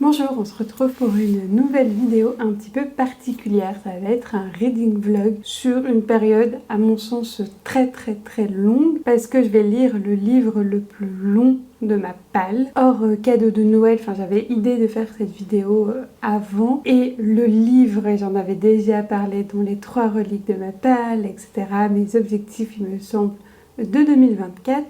Bonjour, on se retrouve pour une nouvelle vidéo un petit peu particulière. Ça va être un reading vlog sur une période à mon sens très longue parce que je vais lire le livre le plus long de ma palle. Hors cadeau de Noël, j'avais idée de faire cette vidéo avant et le livre, et j'en avais déjà parlé dans les 3 reliques de ma palle, etc. Mes objectifs, il me semble, de 2024.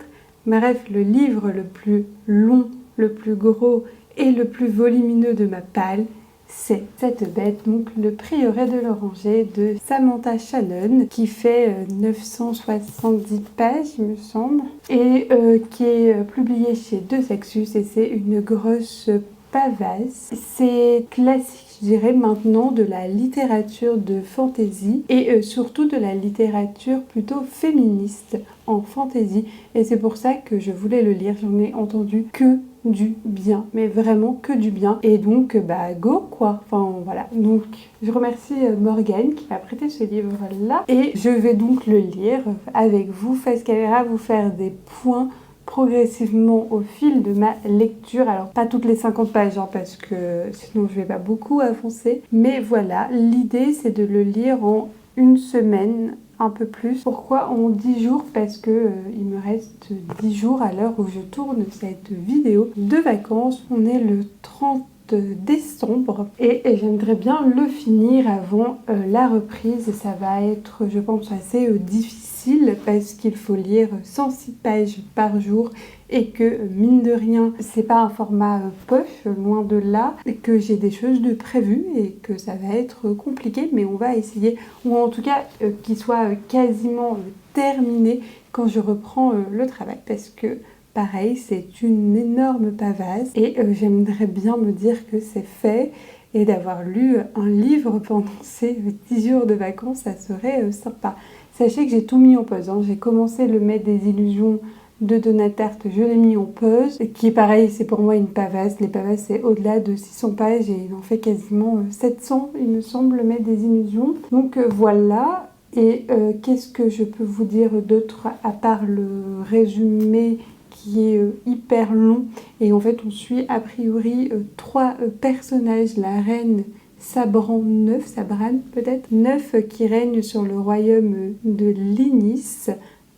Bref, le livre le plus long, le plus gros et le plus volumineux de ma palle, c'est cette bête, donc le Prieuré de l'Oranger de Samantha Shannon, qui fait 970 pages, il me semble, et qui est publié chez Deux Sexus, et c'est une grosse pavasse. C'est classique, je dirais maintenant, de la littérature de fantasy, et surtout de la littérature plutôt féministe en fantasy, et c'est pour ça que je voulais le lire. J'en ai entendu que du bien, mais vraiment que du bien, et donc go quoi, voilà. Donc je remercie Morgane qui m'a prêté ce livre là, et je vais donc le lire avec vous face caméra, vous faire des points progressivement au fil de ma lecture. Alors pas toutes les 50 pages parce que sinon je vais pas beaucoup avancer, mais voilà, l'idée c'est de le lire en une semaine, un peu plus. Pourquoi en 10 jours? Parce que il me reste 10 jours à l'heure où je tourne cette vidéo de vacances. On est le 30 décembre et j'aimerais bien le finir avant la reprise. Ça va être, je pense, assez difficile parce qu'il faut lire 106 pages par jour et que mine de rien c'est pas un format poche, loin de là, et que j'ai des choses de prévues et que ça va être compliqué, mais on va essayer, ou en tout cas qu'il soit quasiment terminé quand je reprends le travail, parce que pareil, c'est une énorme pavasse et j'aimerais bien me dire que c'est fait et d'avoir lu un livre pendant ces 10 jours de vacances, ça serait sympa. Sachez que j'ai tout mis en pause, hein. J'ai commencé le Maître des illusions de Donna Tartt, je l'ai mis en pause, qui pareil, c'est pour moi une pavasse. Les pavasses, c'est au-delà de 600 pages et il en fait quasiment 700, il me semble, le Maître des illusions. Donc voilà. Et qu'est-ce que je peux vous dire d'autre à part le résumé qui est hyper long, et en fait on suit a priori 3 personnages, la reine Sabran 9, Sabran peut-être, 9 qui règne sur le royaume de Linis,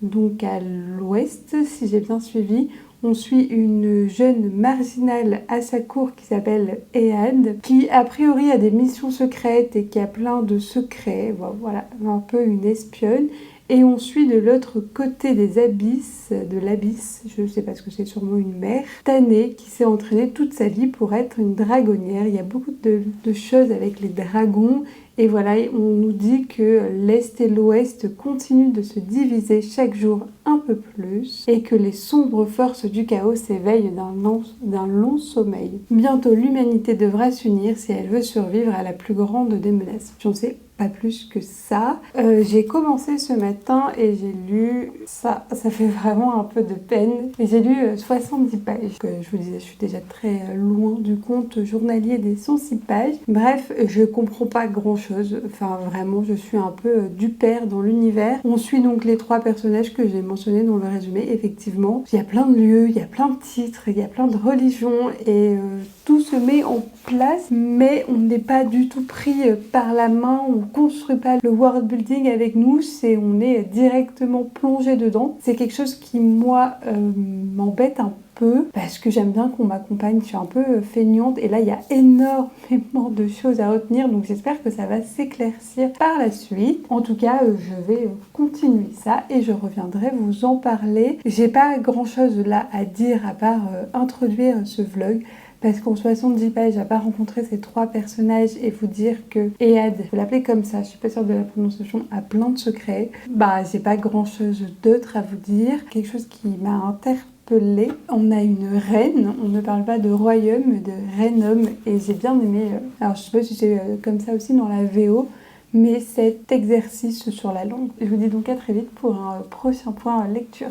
donc à l'ouest si j'ai bien suivi. On suit une jeune marginale à sa cour qui s'appelle Ead, qui a priori a des missions secrètes et qui a plein de secrets, voilà, un peu une espionne. Et on suit de l'autre côté des abysses, de l'abysse, je ne sais pas ce que c'est, sûrement une mère, Tanné, qui s'est entraînée toute sa vie pour être une dragonnière. Il y a beaucoup de choses avec les dragons. Et voilà, on nous dit que l'Est et l'Ouest continuent de se diviser chaque jour un peu plus et que les sombres forces du chaos s'éveillent d'un long sommeil. Bientôt, l'humanité devra s'unir si elle veut survivre à la plus grande des menaces. J'en sais pas plus que ça. J'ai commencé ce matin et j'ai lu ça. Ça fait vraiment un peu de peine. Et j'ai lu 70 pages. Je vous disais, je suis déjà très loin du compte journalier des 106 pages. Bref, je comprends pas grand chose. Vraiment, je suis un peu du père dans l'univers. On suit donc les 3 personnages que j'ai mentionnés dans le résumé. Effectivement, il y a plein de lieux, il y a plein de titres, il y a plein de religions et tout se met en place, mais on n'est pas du tout pris par la main. On construit pas le world building avec nous, on est directement plongé dedans. C'est quelque chose qui moi m'embête un peu parce que j'aime bien qu'on m'accompagne. Je suis un peu feignante et là il y a énormément de choses à retenir, donc j'espère que ça va s'éclaircir par la suite. En tout cas je vais continuer ça et je reviendrai vous en parler. J'ai pas grand chose là à dire à part introduire ce vlog, parce qu'en 70 pages, à part rencontrer ces 3 personnages et vous dire que Ead, je vais l'appeler comme ça, je suis pas sûre de la prononciation, a plein de secrets, j'ai pas grand chose d'autre à vous dire. Quelque chose qui m'a interpellée, on a une reine, on ne parle pas de royaume, mais de reine-homme, et j'ai bien aimé, alors je sais pas si c'est comme ça aussi dans la VO, mais cet exercice sur la langue. Je vous dis donc à très vite pour un prochain point lecture.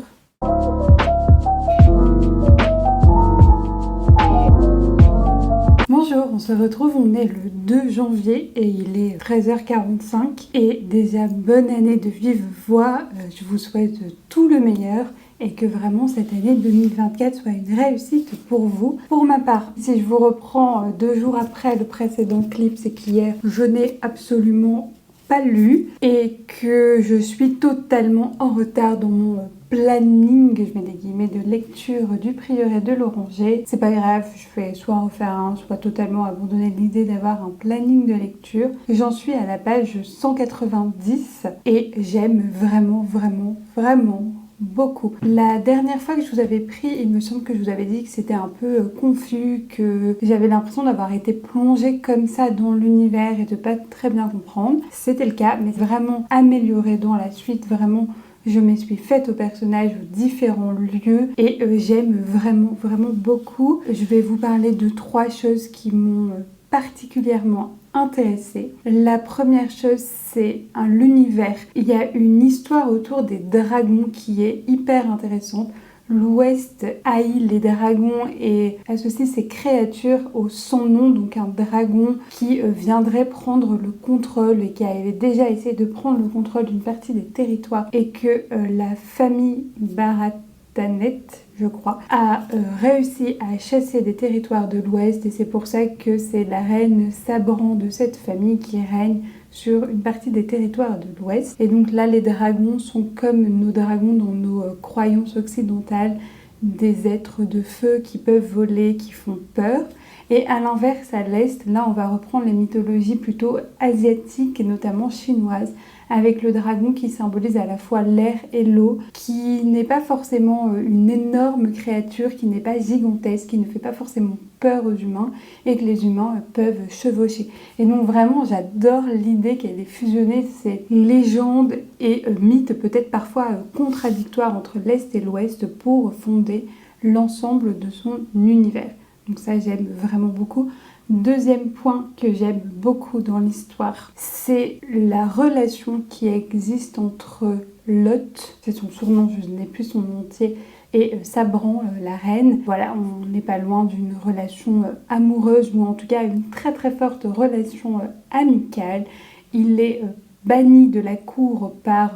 Bonjour, on se retrouve, on est le 2 janvier et il est 13h45 et déjà bonne année de vive voix, je vous souhaite tout le meilleur et que vraiment cette année 2024 soit une réussite pour vous. Pour ma part, si je vous reprends 2 jours après le précédent clip, c'est qu'hier, je n'ai absolument pas lu et que je suis totalement en retard dans mon planning, je mets des guillemets, de lecture du Prieuré de l'Oranger. C'est pas grave, je vais soit en refaire un, soit totalement abandonner l'idée d'avoir un planning de lecture. J'en suis à la page 190 et j'aime vraiment beaucoup. La dernière fois que je vous avais pris, il me semble que je vous avais dit que c'était un peu confus, que j'avais l'impression d'avoir été plongée comme ça dans l'univers et de pas très bien comprendre. C'était le cas, mais vraiment amélioré dans la suite, vraiment. Je me suis faite au personnage aux différents lieux et j'aime vraiment beaucoup. Je vais vous parler de 3 choses qui m'ont particulièrement intéressée. La première chose, c'est l'univers. Il y a une histoire autour des dragons qui est hyper intéressante. L'Ouest haït les dragons et associe ces créatures au sans nom, donc un dragon qui viendrait prendre le contrôle et qui avait déjà essayé de prendre le contrôle d'une partie des territoires et que la famille Baratanet, je crois, a réussi à chasser des territoires de l'Ouest et c'est pour ça que c'est la reine Sabran de cette famille qui règne sur une partie des territoires de l'Ouest. Et donc là, les dragons sont comme nos dragons dans nos croyances occidentales, des êtres de feu qui peuvent voler, qui font peur. Et à l'inverse, à l'Est, là, on va reprendre les mythologies plutôt asiatiques et notamment chinoises, avec le dragon qui symbolise à la fois l'air et l'eau, qui n'est pas forcément une énorme créature, qui n'est pas gigantesque, qui ne fait pas forcément peur aux humains et que les humains peuvent chevaucher. Et donc vraiment, j'adore l'idée qu'elle ait fusionné ces légendes et mythes peut-être parfois contradictoires entre l'Est et l'Ouest pour fonder l'ensemble de son univers. Donc ça, j'aime vraiment beaucoup. Deuxième point que j'aime beaucoup dans l'histoire, c'est la relation qui existe entre Lot, c'est son surnom, je n'ai plus son nom entier, et Sabran, la reine. Voilà, on n'est pas loin d'une relation amoureuse, ou en tout cas une très forte relation amicale. Il est banni de la cour par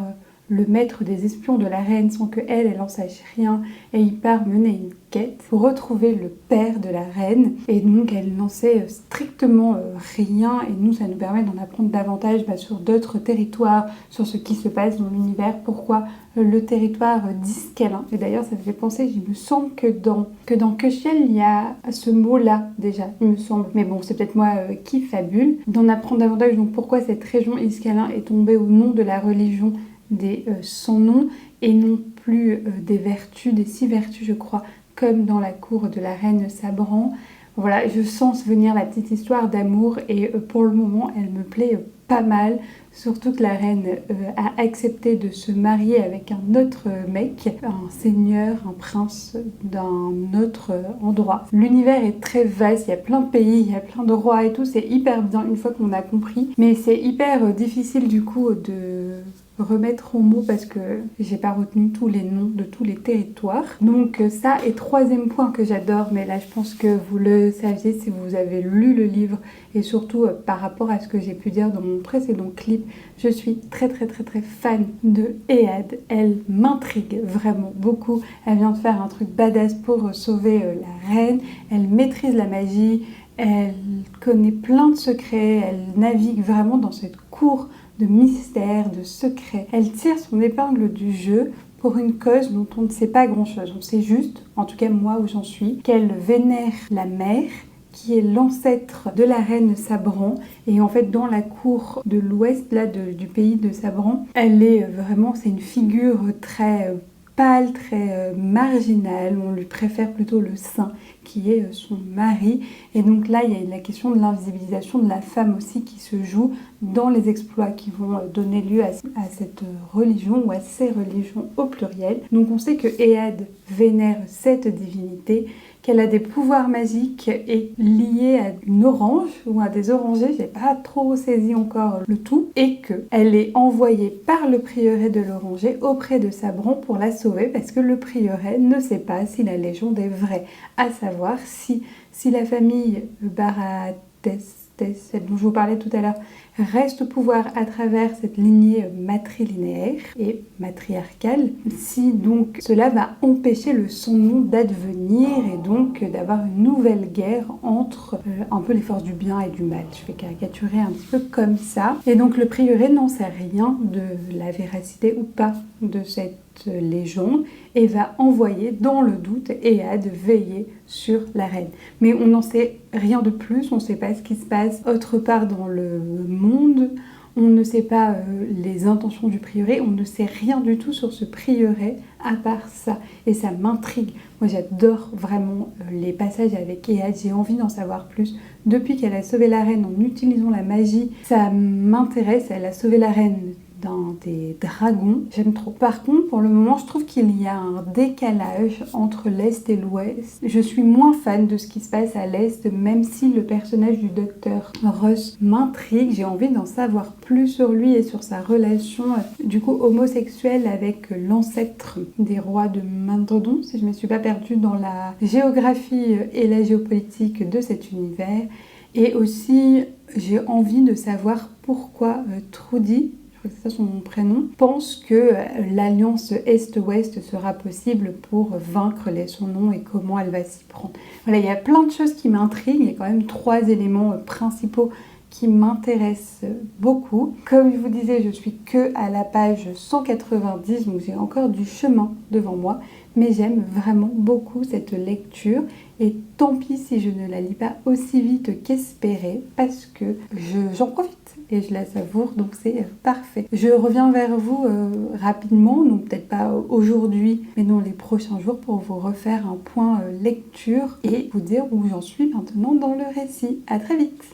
le maître des espions de la reine sans qu'elle en sache rien, et il part mener une quête pour retrouver le père de la reine, et donc elle n'en sait strictement rien, et nous ça nous permet d'en apprendre davantage sur d'autres territoires, sur ce qui se passe dans l'univers, pourquoi le territoire d'Iskelin. Et d'ailleurs ça me fait penser, il me semble que dans Köchiel il y a ce mot là déjà, il me semble, mais bon c'est peut-être moi qui fabule, d'en apprendre davantage, donc pourquoi cette région Iskelin est tombée au nom de la religion des sans noms et non plus des vertus, des 6 vertus je crois, comme dans la cour de la reine Sabran. Voilà, je sens venir la petite histoire d'amour et pour le moment elle me plaît pas mal, surtout que la reine a accepté de se marier avec un autre mec, un seigneur, un prince d'un autre endroit. L'univers est très vaste, il y a plein de pays, il y a plein de rois et tout, c'est hyper bien une fois qu'on a compris, mais c'est hyper difficile du coup de remettre en mots parce que j'ai pas retenu tous les noms de tous les territoires. Donc ça, et troisième point que j'adore, mais là je pense que vous le saviez si vous avez lu le livre et surtout par rapport à ce que j'ai pu dire dans mon précédent clip, je suis très fan de Ehad. Elle m'intrigue vraiment beaucoup. Elle vient de faire un truc badass pour sauver la reine. Elle maîtrise la magie. Elle connaît plein de secrets. Elle navigue vraiment dans cette cour de mystère, de secret. Elle tire son épingle du jeu pour une cause dont on ne sait pas grand-chose. On sait juste, en tout cas moi où j'en suis, qu'elle vénère la mère, qui est l'ancêtre de la reine Sabran. Et en fait, dans la cour de l'ouest là, du pays de Sabran, elle est vraiment, c'est une figure très pâle, très marginale. On lui préfère plutôt le saint, qui est son mari. Et donc là, il y a la question de l'invisibilisation de la femme aussi qui se joue dans les exploits qui vont donner lieu à cette religion ou à ces religions au pluriel. Donc on sait que Ehad vénère cette divinité, qu'elle a des pouvoirs magiques et liés à une orange ou à des orangers, j'ai pas trop saisi encore le tout, et qu'elle est envoyée par le prieuré de l'oranger auprès de Sabran pour la sauver parce que le prieuré ne sait pas si la légende est vraie, à savoir si la famille Barates hostesse, celle dont je vous parlais tout à l'heure, reste au pouvoir à travers cette lignée matrilinéaire et matriarcale, si donc cela va empêcher le son nom d'advenir et donc d'avoir une nouvelle guerre entre un peu les forces du bien et du mal. Je vais caricaturer un petit peu comme ça. Et donc le prieuré n'en sait rien de la véracité ou pas de cette légende et va envoyer dans le doute Ehad veiller sur la reine. Mais on n'en sait rien de plus, on ne sait pas ce qui se passe autre part dans le monde, on ne sait pas les intentions du prieuré, on ne sait rien du tout sur ce prieuré à part ça. Et ça m'intrigue. Moi j'adore vraiment les passages avec Ehad, j'ai envie d'en savoir plus. Depuis qu'elle a sauvé la reine en utilisant la magie, ça m'intéresse, elle a sauvé la reine dans des dragons, j'aime trop. Par contre, pour le moment, je trouve qu'il y a un décalage entre l'Est et l'Ouest. Je suis moins fan de ce qui se passe à l'Est, même si le personnage du docteur Russ m'intrigue. J'ai envie d'en savoir plus sur lui et sur sa relation, du coup, homosexuelle avec l'ancêtre des rois de Myrmidon, si je ne me suis pas perdue dans la géographie et la géopolitique de cet univers. Et aussi, j'ai envie de savoir pourquoi Trudy, c'est ça son prénom, pense que l'alliance Est-Ouest sera possible pour vaincre les Sonnons et comment elle va s'y prendre. Voilà, il y a plein de choses qui m'intriguent, il y a quand même 3 éléments principaux qui m'intéressent beaucoup. Comme je vous disais, je suis que à la page 190, donc j'ai encore du chemin devant moi, mais j'aime vraiment beaucoup cette lecture et tant pis si je ne la lis pas aussi vite qu'espéré parce que j'en profite et je la savoure, donc c'est parfait. Je reviens vers vous rapidement, donc peut-être pas aujourd'hui, mais dans les prochains jours pour vous refaire un point lecture et vous dire où j'en suis maintenant dans le récit. À très vite.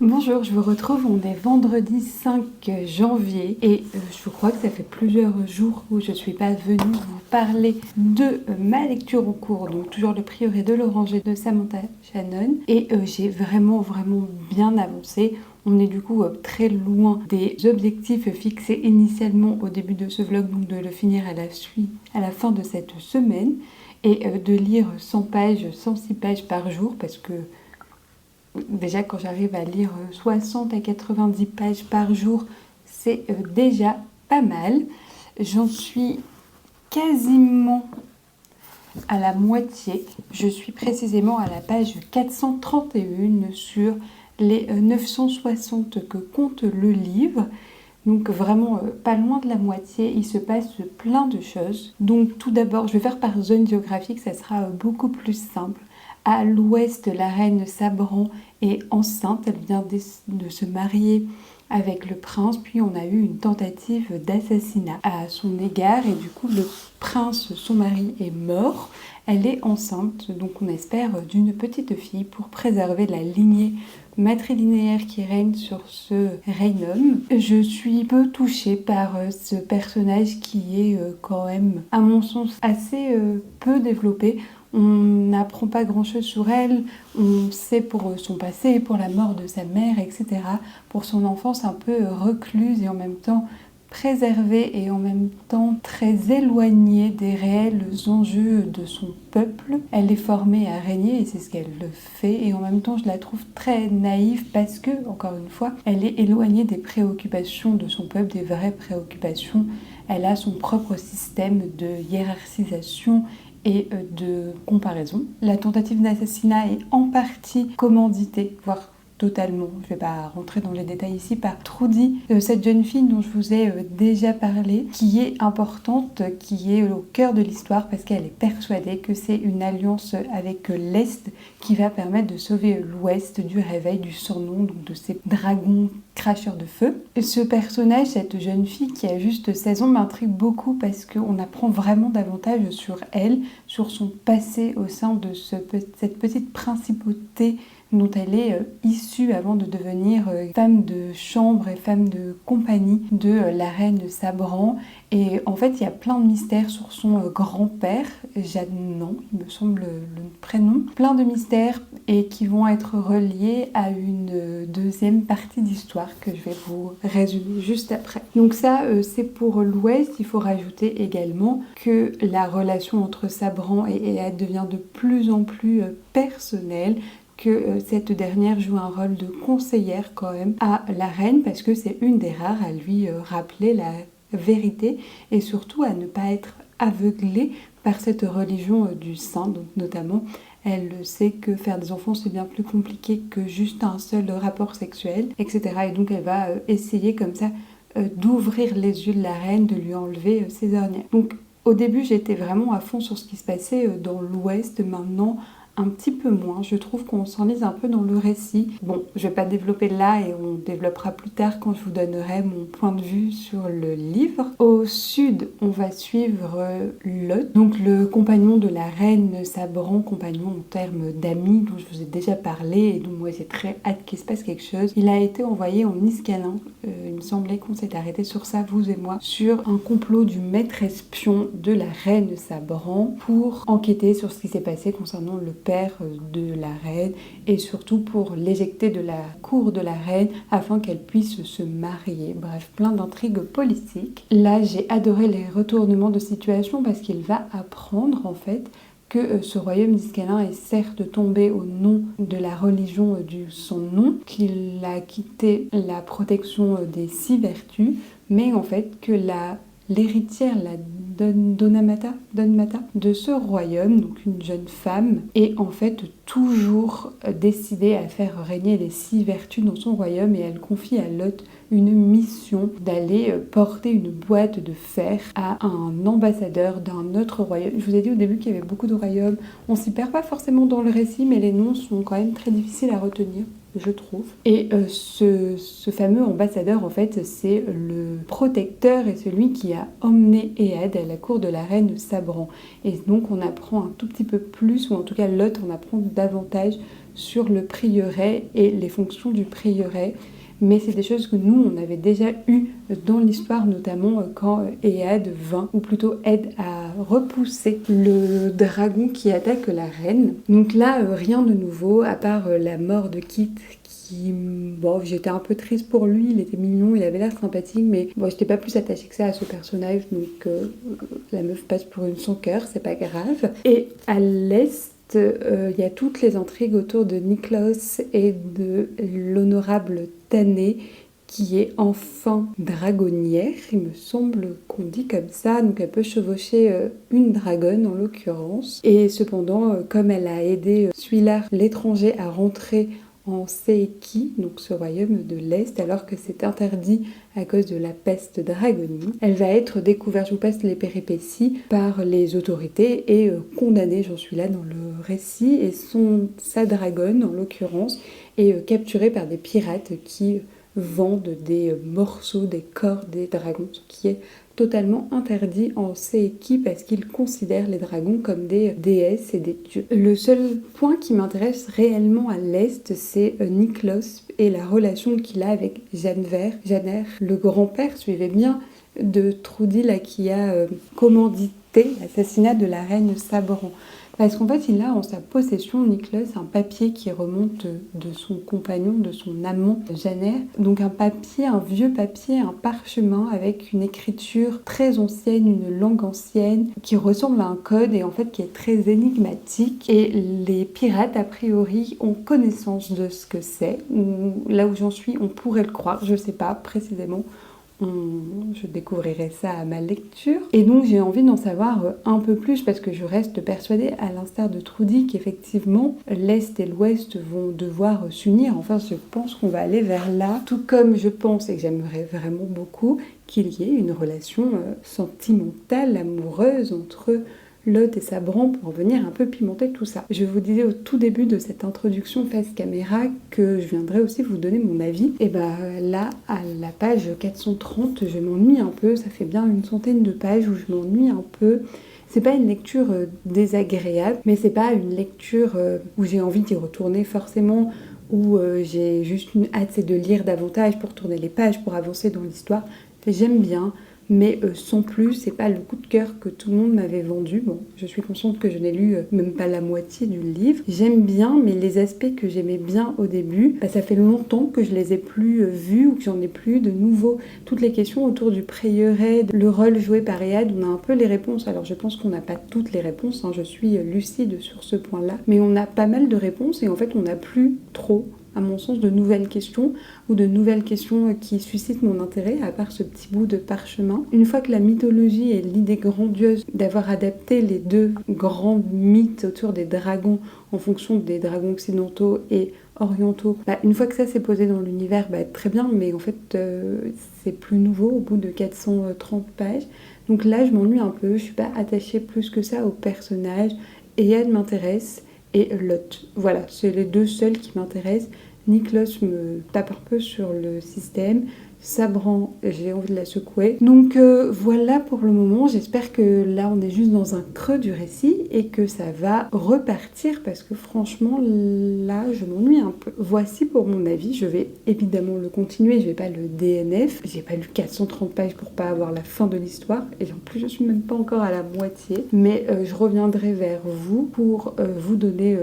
Bonjour, je vous retrouve, on est vendredi 5 janvier et je crois que ça fait plusieurs jours où je ne suis pas venue vous parler de ma lecture au cours, donc toujours le prieuré de l'Oranger de Samantha Shannon et j'ai vraiment bien avancé. On est du coup très loin des objectifs fixés initialement au début de ce vlog, donc de le finir à la fin de cette semaine et de lire 100 pages, 106 pages par jour parce que déjà, quand j'arrive à lire 60 à 90 pages par jour, c'est déjà pas mal. J'en suis quasiment à la moitié. Je suis précisément à la page 431 sur les 960 que compte le livre. Donc vraiment pas loin de la moitié, il se passe plein de choses. Donc tout d'abord, je vais faire par zone géographique, ça sera beaucoup plus simple. À l'ouest, la reine Sabran est enceinte, elle vient de se marier avec le prince, puis on a eu une tentative d'assassinat à son égard et du coup le prince, son mari, est mort. Elle est enceinte, donc on espère d'une petite fille pour préserver la lignée matrilinéaire qui règne sur ce regnum. Je suis peu touchée par ce personnage qui est quand même, à mon sens, assez peu développé. On n'apprend pas grand-chose sur elle, on sait pour son passé, pour la mort de sa mère, etc. Pour son enfance un peu recluse et en même temps préservée et en même temps très éloignée des réels enjeux de son peuple. Elle est formée à régner et c'est ce qu'elle fait et en même temps je la trouve très naïve parce que, encore une fois, elle est éloignée des préoccupations de son peuple, des vraies préoccupations. Elle a son propre système de hiérarchisation et de comparaison. La tentative d'assassinat est en partie commanditée, voire totalement, je ne vais pas rentrer dans les détails ici, par Trudy, cette jeune fille dont je vous ai déjà parlé, qui est importante, qui est au cœur de l'histoire parce qu'elle est persuadée que c'est une alliance avec l'Est qui va permettre de sauver l'Ouest du réveil du surnom, donc de ces dragons cracheurs de feu. Ce personnage, cette jeune fille qui a juste 16 ans, m'intrigue beaucoup parce qu'on apprend vraiment davantage sur elle, sur son passé au sein de cette petite principauté dont elle est issue avant de devenir femme de chambre et femme de compagnie de la reine Sabran. Et en fait, il y a plein de mystères sur son grand-père, Jadnan, il me semble le prénom. Plein de mystères et qui vont être reliés à une deuxième partie d'histoire que je vais vous résumer juste après. Donc ça, c'est pour l'Ouest. Il faut rajouter également que la relation entre Sabran et Ehad devient de plus en plus personnelle, que cette dernière joue un rôle de conseillère quand même à la reine, parce que c'est une des rares à lui rappeler la vérité et surtout à ne pas être aveuglée par cette religion du sang. Donc notamment, elle sait que faire des enfants c'est bien plus compliqué que juste un seul rapport sexuel, etc. Et donc elle va essayer comme ça d'ouvrir les yeux de la reine, de lui enlever ses ornières. Donc au début j'étais vraiment à fond sur ce qui se passait dans l'Ouest. Maintenant un petit peu moins, je trouve qu'on s'enlise un peu dans le récit. Bon, je vais pas développer là et on développera plus tard quand je vous donnerai mon point de vue sur le livre. Au sud, on va suivre Lot, donc le compagnon de la reine Sabran, compagnon en termes d'amis dont je vous ai déjà parlé et dont moi j'ai très hâte qu'il se passe quelque chose. Il a été envoyé en Iskalin, il me semblait qu'on s'est arrêté sur ça, vous et moi, sur un complot du maître espion de la reine Sabran pour enquêter sur ce qui s'est passé concernant le père de la reine et surtout pour l'éjecter de la cour de la reine afin qu'elle puisse se marier. Bref, plein d'intrigues politiques. Là, j'ai adoré les retournements de situation parce qu'il va apprendre en fait que ce royaume d'Iskalin est certes tombé au nom de la religion de son nom, qu'il a quitté la protection des 6 vertus, mais en fait que l'héritière, la Donmata de ce royaume, donc une jeune femme, est en fait toujours décidée à faire régner les 6 vertus dans son royaume et elle confie à Lot une mission d'aller porter une boîte de fer à un ambassadeur d'un autre royaume. Je vous ai dit au début qu'il y avait beaucoup de royaumes, on s'y perd pas forcément dans le récit, mais les noms sont quand même très difficiles à retenir, je trouve. Et ce fameux ambassadeur, en fait, c'est le protecteur et celui qui a emmené Ehad à la cour de la reine Sabran. Et donc on apprend un tout petit peu plus, ou en tout cas Lot en apprend davantage sur le prieuré et les fonctions du prieuré. Mais c'est des choses que nous, on avait déjà eues dans l'histoire, notamment quand Ehad vint, ou plutôt aide à repousser le dragon qui attaque la reine. Donc là, rien de nouveau, à part la mort de Kit, qui, bon, j'étais un peu triste pour lui, il était mignon, il avait l'air sympathique, mais bon, j'étais pas plus attachée que ça à ce personnage, donc la meuf passe pour une sans cœur, c'est pas grave. Et à l'est, il y a toutes les intrigues autour de Niklas et de l'honorable Tané qui est enfin dragonnière, il me semble qu'on dit comme ça, donc elle peut chevaucher une dragonne en l'occurrence. Et cependant, comme elle a aidé Suilar l'étranger à rentrer en Seiki, donc ce royaume de l'Est, alors que c'est interdit à cause de la peste dragonie. Elle va être découverte, je vous passe les péripéties, par les autorités et condamnée, j'en suis là dans le récit, et sa dragonne en l'occurrence est capturée par des pirates qui vendent des morceaux, des corps des dragons, ce qui est totalement interdit en Seiki parce qu'ils considèrent les dragons comme des déesses et des dieux. Le seul point qui m'intéresse réellement à l'Est, c'est Niklas et la relation qu'il a avec Janer, le grand-père, suivez bien, de Trudy, là, qui a commandité l'assassinat de la reine Sabran. Parce qu'en fait, il a en sa possession, Niklas, un papier qui remonte de son compagnon, de son amant, Janer. Donc un papier, un vieux papier, un parchemin avec une écriture très ancienne, une langue ancienne, qui ressemble à un code et en fait qui est très énigmatique. Et les pirates, a priori, ont connaissance de ce que c'est. Là où j'en suis, on pourrait le croire, je sais pas précisément. Je découvrirai ça à ma lecture. Et donc j'ai envie d'en savoir un peu plus parce que je reste persuadée, à l'instar de Trudy, qu'effectivement l'Est et l'Ouest vont devoir s'unir. Enfin, je pense qu'on va aller vers là. Tout comme je pense, et que j'aimerais vraiment beaucoup, qu'il y ait une relation sentimentale, amoureuse entre Lot et Sabran pour venir un peu pimenter tout ça. Je vous disais au tout début de cette introduction face caméra que je viendrais aussi vous donner mon avis. Et là, à la page 430, je m'ennuie un peu. Ça fait bien une centaine de pages où je m'ennuie un peu. C'est pas une lecture désagréable, mais c'est pas une lecture où j'ai envie d'y retourner forcément, où j'ai juste une hâte, c'est de lire davantage pour tourner les pages, pour avancer dans l'histoire. J'aime bien mais sans plus. C'est pas le coup de cœur que tout le monde m'avait vendu. Bon, je suis consciente que je n'ai lu même pas la moitié du livre. J'aime bien, mais les aspects que j'aimais bien au début, ça fait longtemps que je les ai plus vus ou que j'en ai plus de nouveau. Toutes les questions autour du prieuré, le rôle joué par Ehad, on a un peu les réponses. Alors je pense qu'on n'a pas toutes les réponses, hein, je suis lucide sur ce point-là, mais on a pas mal de réponses et en fait on n'a plus trop, à mon sens, de nouvelles questions ou de nouvelles questions qui suscitent mon intérêt, à part ce petit bout de parchemin. Une fois que la mythologie et l'idée grandiose d'avoir adapté les deux grands mythes autour des dragons en fonction des dragons occidentaux et orientaux, une fois que ça s'est posé dans l'univers, très bien, mais en fait c'est plus nouveau au bout de 430 pages. Donc là je m'ennuie un peu, je suis pas attachée plus que ça au personnage. Ehad m'intéresse et Lot. Voilà, c'est les deux seuls qui m'intéressent. Niklos me tape un peu sur le système. Sabran, j'ai envie de la secouer. Donc voilà pour le moment. J'espère que là on est juste dans un creux du récit et que ça va repartir parce que franchement là je m'ennuie un peu. Voici pour mon avis. Je vais évidemment le continuer. Je vais pas le DNF. J'ai pas lu 430 pages pour pas avoir la fin de l'histoire et en plus je suis même pas encore à la moitié. Mais je reviendrai vers vous pour vous donner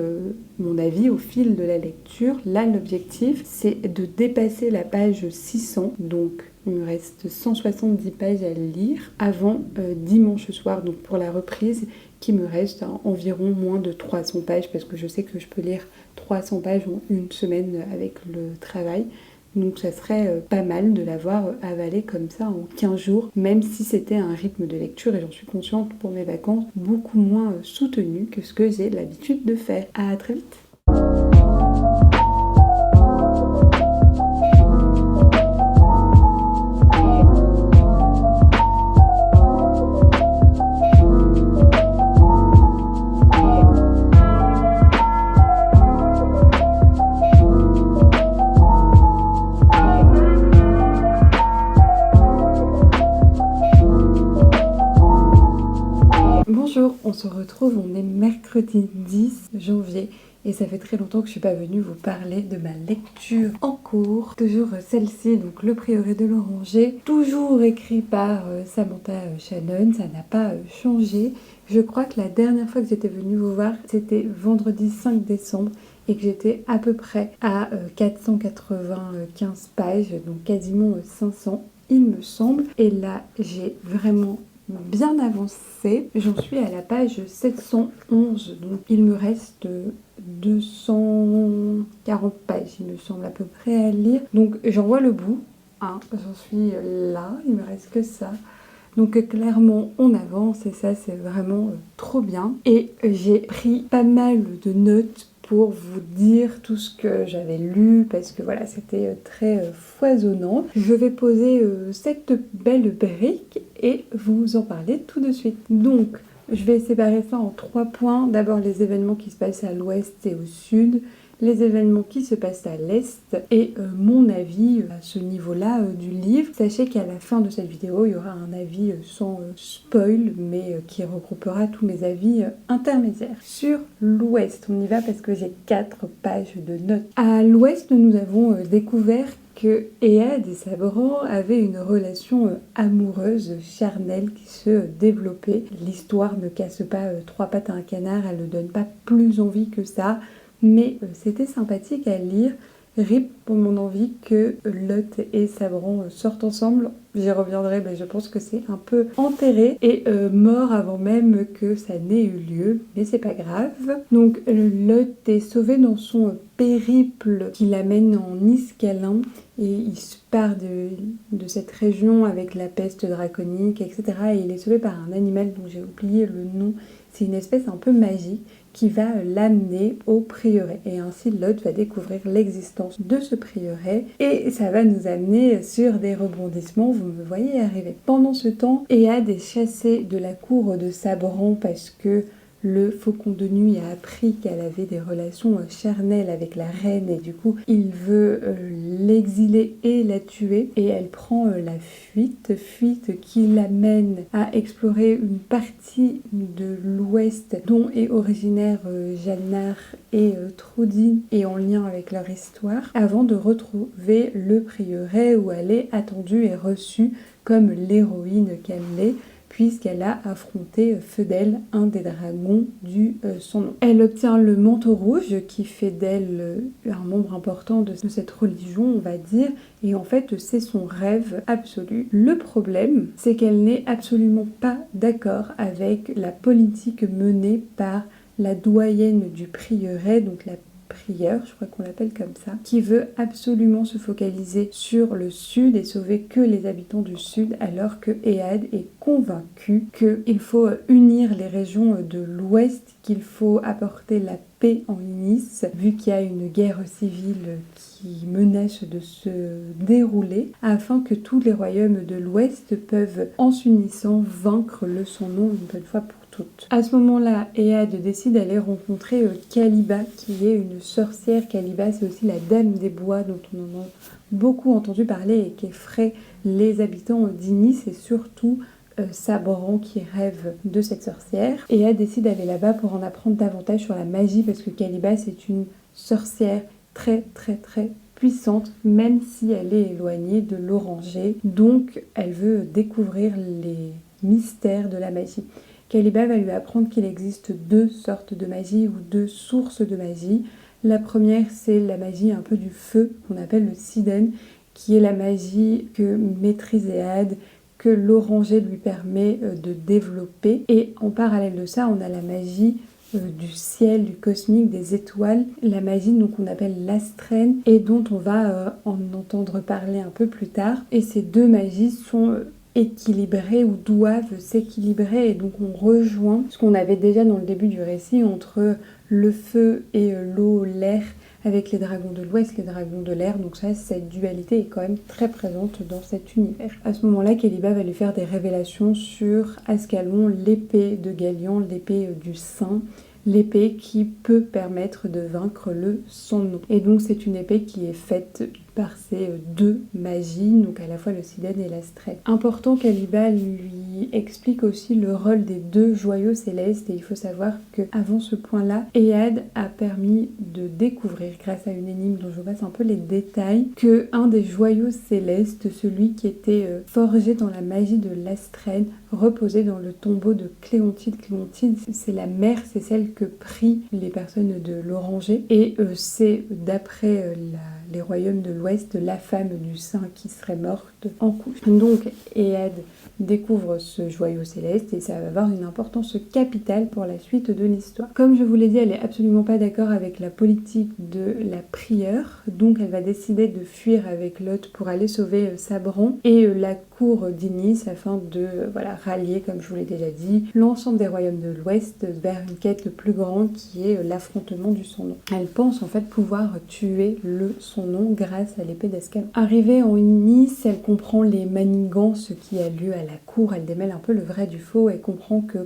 mon avis au fil de la lecture. Là l'objectif c'est de dépasser la page 600. Donc il me reste 170 pages à lire avant dimanche soir, donc pour la reprise, qui me reste environ moins de 300 pages, parce que je sais que je peux lire 300 pages en une semaine avec le travail. Donc ça serait pas mal de l'avoir avalé comme ça en 15 jours, même si c'était un rythme de lecture, et j'en suis consciente pour mes vacances, beaucoup moins soutenu que ce que j'ai l'habitude de faire. À très vite. Bonjour, on se retrouve, on est mercredi 10 janvier et ça fait très longtemps que je suis pas venue vous parler de ma lecture en cours. Toujours celle-ci, donc Le Prieuré de l'Oranger, toujours écrit par Samantha Shannon, ça n'a pas changé. Je crois que la dernière fois que j'étais venue vous voir, c'était vendredi 5 décembre et que j'étais à peu près à 495 pages, donc quasiment 500 il me semble. Et là, j'ai vraiment bien avancé. J'en suis à la page 711, donc il me reste 240 pages, il me semble à peu près à lire. Donc j'en vois le bout, hein. J'en suis là, il me reste que ça. Donc clairement on avance et ça c'est vraiment trop bien. Et j'ai pris pas mal de notes pour vous dire tout ce que j'avais lu parce que voilà c'était très foisonnant. Je vais poser cette belle brique et vous en parler tout de suite. Donc je vais séparer ça en 3 points. D'abord les événements qui se passent à l'ouest et au sud, les événements qui se passent à l'est et mon avis à ce niveau-là du livre. Sachez qu'à la fin de cette vidéo, il y aura un avis sans spoil, mais qui regroupera tous mes avis intermédiaires. Sur l'ouest, on y va parce que j'ai 4 pages de notes. À l'ouest, nous avons découvert que Ehad et Sabran avaient une relation amoureuse, charnelle, qui se développait. L'histoire ne casse pas 3 pattes à un canard, elle ne donne pas plus envie que ça. Mais c'était sympathique à lire. RIP pour mon envie que Lot et Sabran sortent ensemble. J'y reviendrai, mais je pense que c'est un peu enterré et mort avant même que ça n'ait eu lieu. Mais c'est pas grave. Donc Lot est sauvé dans son périple qui l'amène en Iscalin et il se part de cette région avec la peste draconique, etc. Et il est sauvé par un animal dont j'ai oublié le nom. C'est une espèce un peu magique qui va l'amener au prieuré. Et ainsi, Lot va découvrir l'existence de ce prieuré et ça va nous amener sur des rebondissements, vous me voyez arriver. Pendant ce temps, Ehad est chassé de la cour de Sabran parce que le faucon de nuit a appris qu'elle avait des relations charnelles avec la reine et du coup il veut l'exiler et la tuer et elle prend la fuite qui l'amène à explorer une partie de l'ouest dont est originaire Jannar et Trudin et en lien avec leur histoire avant de retrouver le prieuré où elle est attendue et reçue comme l'héroïne qu'elle est, puisqu'elle a affronté Feudel, un des dragons du son nom. Elle obtient le manteau rouge qui fait d'elle un membre important de cette religion, on va dire, et en fait c'est son rêve absolu. Le problème, c'est qu'elle n'est absolument pas d'accord avec la politique menée par la doyenne du prieuré, donc la prieure, je crois qu'on l'appelle comme ça, qui veut absolument se focaliser sur le sud et sauver que les habitants du sud, alors que Ehad est convaincu qu'il faut unir les régions de l'ouest, qu'il faut apporter la paix en Nice, vu qu'il y a une guerre civile qui menace de se dérouler, afin que tous les royaumes de l'ouest peuvent, en s'unissant, vaincre le son nom une bonne fois pour toutes. À ce moment-là, Ehad décide d'aller rencontrer Kaliba, qui est une sorcière. Kaliba, c'est aussi la dame des bois dont on en a beaucoup entendu parler et qui effraie les habitants d'Inis et surtout Sabran qui rêve de cette sorcière. Ehad décide d'aller là-bas pour en apprendre davantage sur la magie parce que Kaliba, c'est une sorcière très puissante, même si elle est éloignée de l'Oranger. Donc, elle veut découvrir les mystères de la magie. Kaliba va lui apprendre qu'il existe deux sortes de magie ou deux sources de magie. La première, c'est la magie un peu du feu, qu'on appelle le Siden, qui est la magie que maîtrise Ehad, que l'Oranger lui permet de développer. Et en parallèle de ça, on a la magie du ciel, du cosmique, des étoiles, la magie donc on appelle l'astrène et dont on va en entendre parler un peu plus tard. Et ces deux magies sont équilibrées ou doivent s'équilibrer et donc on rejoint ce qu'on avait déjà dans le début du récit entre le feu et l'eau, l'air, avec les dragons de l'ouest, les dragons de l'air. Donc ça, cette dualité est quand même très présente dans cet univers. À ce moment-là, Kaliba va lui faire des révélations sur Ascalon, l'épée de Galian, l'épée du Saint, l'épée qui peut permettre de vaincre le son nom. Et donc c'est une épée qui est faite par ces deux magies, donc à la fois le Siden et l'astrène. Important, Kaliba lui explique aussi le rôle des deux joyaux célestes et il faut savoir qu'avant ce point-là, Ehad a permis de découvrir, grâce à une énigme dont je vous passe un peu les détails, que un des joyaux célestes, celui qui était forgé dans la magie de l'astrène, reposait dans le tombeau de Cléontide. Cléontide, c'est la mère, c'est celle que prient les personnes de l'Oranger et c'est d'après les royaumes de l'Ouest, la femme du saint qui serait morte en couche. Donc Ehad découvre ce joyau céleste et ça va avoir une importance capitale pour la suite de l'histoire. Comme je vous l'ai dit, elle est absolument pas d'accord avec la politique de la prieure, donc elle va décider de fuir avec Lot pour aller sauver Sabran et la cour d'Inis afin de rallier, comme je vous l'ai déjà dit, l'ensemble des royaumes de l'Ouest vers une quête plus grande qui est l'affrontement du son nom. Elle pense en fait pouvoir tuer le son nom grâce à l'épée d'Ascalon. Arrivée en Inis, elle comprend les manigances qui a lieu à la cour, elle démêle un peu le vrai du faux, elle comprend que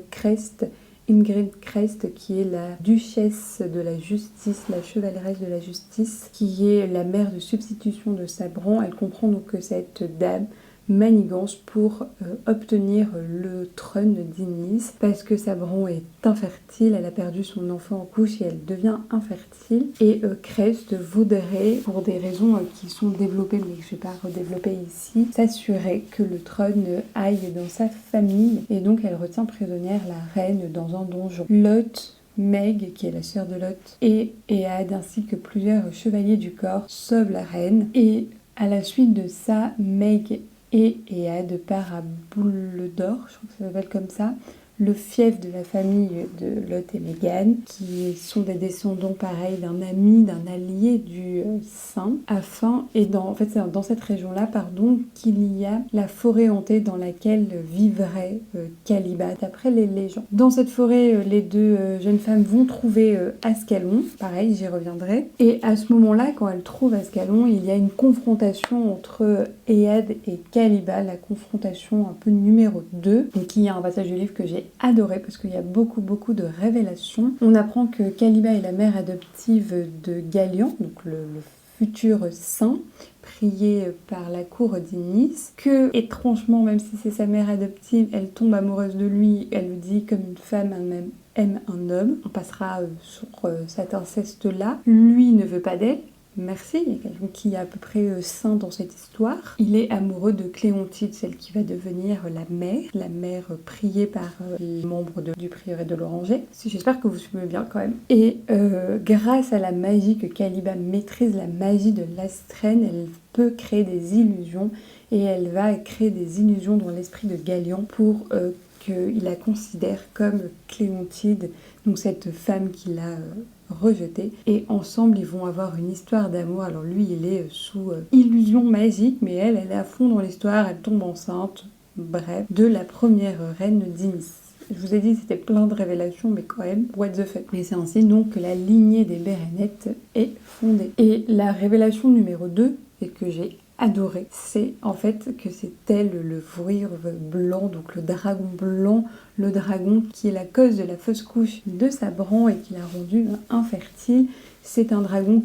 Ingrid Crest, qui est la duchesse de la justice, la chevaleresse de la justice, qui est la mère de substitution de Sabran, elle comprend donc que cette dame manigance pour obtenir le trône d'Inis parce que Sabran est infertile, elle a perdu son enfant en couche et elle devient infertile et Crest voudrait, pour des raisons qui sont développées mais que je ne vais pas redévelopper ici, s'assurer que le trône aille dans sa famille et donc elle retient prisonnière la reine dans un donjon. Lot, Meg, qui est la sœur de Lot, et Ehad ainsi que plusieurs chevaliers du corps sauvent la reine et à la suite de ça, Meg et Ehad part à Boule d'Or, je crois que ça s'appelle comme ça, le fief de la famille de Lot et Megan, qui sont des descendants pareils d'un ami, d'un allié du saint, c'est dans cette région-là, qu'il y a la forêt hantée dans laquelle vivrait Kaliba, d'après les légendes. Dans cette forêt, les deux jeunes femmes vont trouver Ascalon, pareil, j'y reviendrai, et à ce moment-là, quand elles trouvent Ascalon, il y a une confrontation entre Ehad et Kaliba, la confrontation un peu numéro 2, qui est un passage du livre que j'ai adoré parce qu'il y a beaucoup de révélations. On apprend que Kaliba est la mère adoptive de Galian, donc le futur saint, prié par la cour d'Inis, que étrangement, même si c'est sa mère adoptive, elle tombe amoureuse de lui, elle le dit comme une femme aime un homme. On passera sur cet inceste-là. Lui ne veut pas d'elle, merci, il y a quelqu'un qui est à peu près sain dans cette histoire. Il est amoureux de Cléontide, celle qui va devenir la mère priée par les membres du prieuré de l'Oranger. J'espère que vous suivez bien quand même. Et grâce à la magie que Kaliba maîtrise, la magie de l'Astrène, elle peut créer des illusions, et elle va créer des illusions dans l'esprit de Galian pour qu'il la considère comme Cléontide, donc cette femme qu'il a rejetée. Et ensemble, ils vont avoir une histoire d'amour. Alors lui, il est sous illusion magique, mais elle est à fond dans l'histoire, elle tombe enceinte, bref, de la première reine d'Inis. Je vous ai dit c'était plein de révélations, mais quand même, what the fuck. Et c'est ainsi donc que la lignée des Bérenettes est fondée. Et la révélation numéro 2, et que j'ai adoré, c'est en fait que c'est elle le Voirrey blanc, donc le dragon blanc, le dragon qui est la cause de la fausse couche de Sabran et qui l'a rendu infertile. C'est un dragon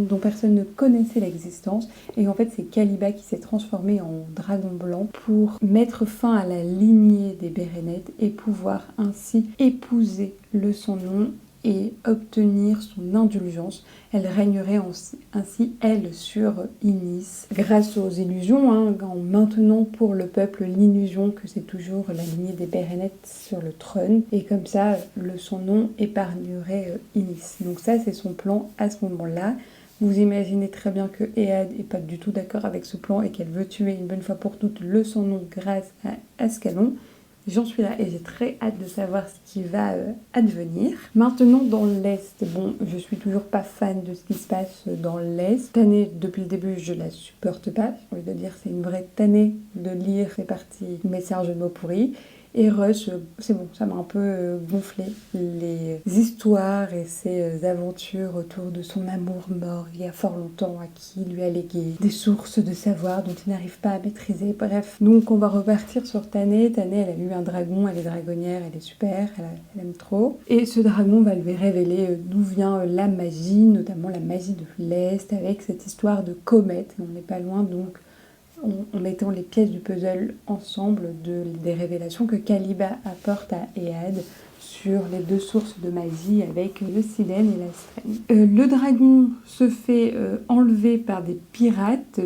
dont personne ne connaissait l'existence, et en fait c'est Kaliba qui s'est transformé en dragon blanc pour mettre fin à la lignée des Bérenettes et pouvoir ainsi épouser le Sans Nom et obtenir son indulgence. Elle régnerait ainsi, elle, sur Inis, grâce aux illusions, en maintenant pour le peuple l'illusion que c'est toujours la lignée des Bérenettes sur le trône, et comme ça, Son Nom épargnerait Inis. Donc ça, c'est son plan à ce moment-là. Vous imaginez très bien que Ead n'est pas du tout d'accord avec ce plan et qu'elle veut tuer une bonne fois pour toutes le Sans Nom grâce à Ascalon. J'en suis là et j'ai très hâte de savoir ce qui va advenir. Maintenant, dans l'Est, bon, je suis toujours pas fan de ce qui se passe dans l'Est. Tannée, depuis le début, je la supporte pas. J'ai envie de dire, c'est une vraie tannée de lire ces parties messages de mots pourris. Et Russ, c'est bon, ça m'a un peu gonflé les histoires et ses aventures autour de son amour mort il y a fort longtemps, à qui il lui a légué des sources de savoir dont il n'arrive pas à maîtriser. Bref, donc on va repartir sur Tannée. Tannée, elle a eu un dragon, elle est dragonnière, elle est super, elle aime trop. Et ce dragon va lui révéler d'où vient la magie, notamment la magie de l'Est, avec cette histoire de comète. Et on n'est pas loin donc, en mettant les pièces du puzzle ensemble, des révélations que Kaliba apporte à Ead sur les deux sources de magie avec le Silène et l'Astrène. Le dragon se fait enlever par des pirates